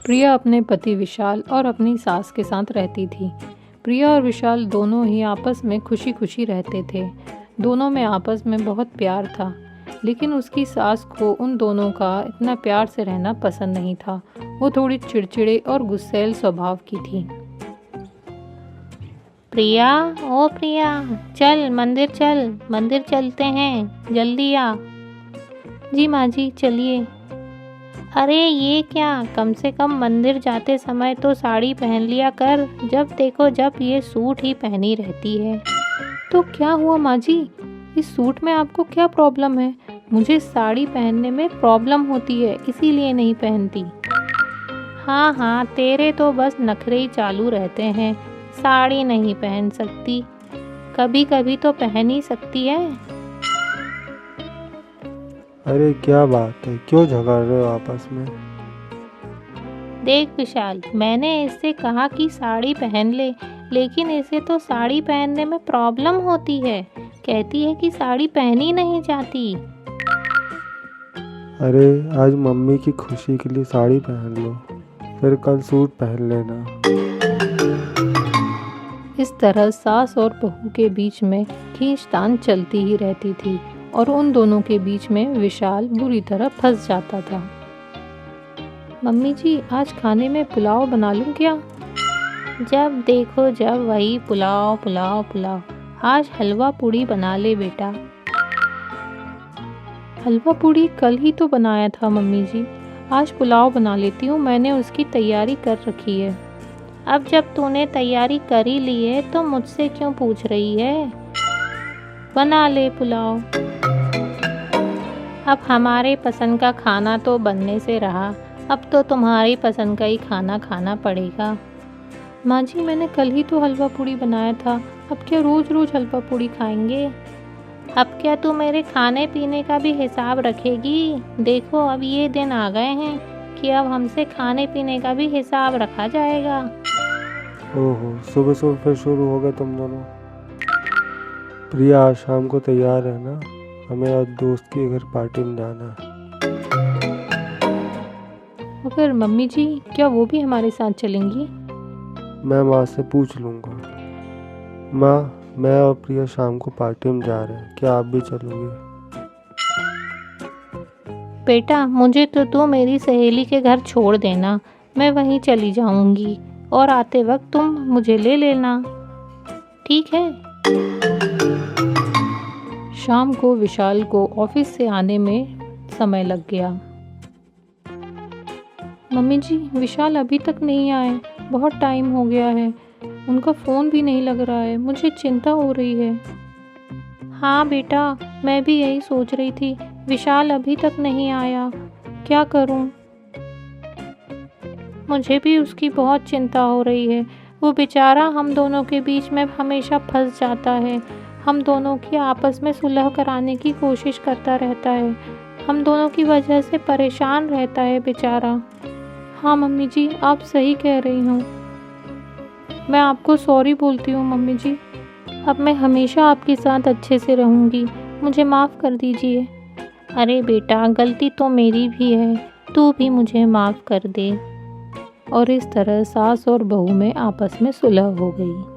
प्रिया अपने पति विशाल और अपनी सास के साथ रहती थी। प्रिया और विशाल दोनों ही आपस में खुशी खुशी रहते थे। दोनों में आपस में बहुत प्यार था, लेकिन उसकी सास को उन दोनों का इतना प्यार से रहना पसंद नहीं था। वो थोड़ी चिड़चिड़े और गुस्सैल स्वभाव की थी। प्रिया, ओ प्रिया, चल मंदिर चलते हैं, जल्दी आ। जी माँ जी, चलिए। अरे ये क्या, कम से कम मंदिर जाते समय तो साड़ी पहन लिया कर, जब देखो जब ये सूट ही पहनी रहती है। तो क्या हुआ माँ जी, इस सूट में आपको क्या प्रॉब्लम है? मुझे साड़ी पहनने में प्रॉब्लम होती है, इसीलिए नहीं पहनती। हाँ, तेरे तो बस नखरे ही चालू रहते हैं। साड़ी नहीं पहन सकती, कभी कभी तो पहन ही सकती है। अरे क्या बात है, क्यों झगड़ रहे हो आपस में? देख विशाल, मैंने इससे कहा कि साड़ी पहन ले, लेकिन इसे तो साड़ी पहनने में प्रॉब्लम होती है। कहती है कि साड़ी पहनी नहीं जाती। अरे आज मम्मी की खुशी के लिए साड़ी पहन लो, फिर कल सूट पहन लेना। इस तरह सास और बहू के बीच में खींचतान चलती ही रहती थी और उन दोनों के बीच में विशाल बुरी तरह फंस जाता था। मम्मी जी, आज खाने में पुलाव बना लूं क्या? जब देखो जब वही पुलाव पुलाव पुलाव। आज हलवा पूड़ी बना ले बेटा। हलवा पूड़ी कल ही तो बनाया था मम्मी जी, आज पुलाव बना लेती हूँ, मैंने उसकी तैयारी कर रखी है। अब जब तूने तैयारी कर ही ली है तो मुझसे क्यों पूछ रही है? बना ले पुलाव। अब हमारे पसंद का खाना तो बनने से रहा, अब तो तुम्हारी पसंद का ही खाना खाना पड़ेगा। माँ जी, मैंने कल ही तो हलवा पूड़ी बनाया था, अब क्या रोज़ रोज़ हलवा पूड़ी खाएंगे? अब क्या तू मेरे खाने पीने का भी हिसाब रखेगी? देखो अब ये दिन आ गए हैं कि अब हमसे खाने पीने का भी हिसाब रखा जाएगा। ओहो, सुबह सुबह फिर शुरू हो गए तुम दोनों। प्रिया आज शाम को तैयार है ना? हमें आज दोस्त के घर पार्टी में जाना है। मगर मम्मी जी, क्या वो भी हमारे साथ चलेंगी? मैं माँ से पूछ लूँगा। माँ, मैं और प्रिया शाम को पार्टी में जा रहे हैं, क्या आप भी चलोगे? बेटा, मुझे तो तू मेरी सहेली के घर छोड़ देना, मैं वहीं चली जाऊंगी और आते वक्त तुम मुझे ले लेना, ठीक है? शाम को विशाल को ऑफिस से आने में समय लग गया। मम्मी जी, विशाल अभी तक नहीं आए, बहुत टाइम हो गया है, उनका फ़ोन भी नहीं लग रहा है, मुझे चिंता हो रही है। हाँ बेटा, मैं भी यही सोच रही थी, विशाल अभी तक नहीं आया, क्या करूं? मुझे भी उसकी बहुत चिंता हो रही है। वो बेचारा हम दोनों के बीच में हमेशा फंस जाता है, हम दोनों की आपस में सुलह कराने की कोशिश करता रहता है, हम दोनों की वजह से परेशान रहता है बेचारा। हाँ मम्मी जी, आप सही कह रही हूँ, मैं आपको सॉरी बोलती हूँ मम्मी जी। अब मैं हमेशा आपके साथ अच्छे से रहूँगी, मुझे माफ़ कर दीजिए। अरे बेटा, गलती तो मेरी भी है, तू भी मुझे माफ़ कर दे। और इस तरह सास और बहू में आपस में सुलह हो गई।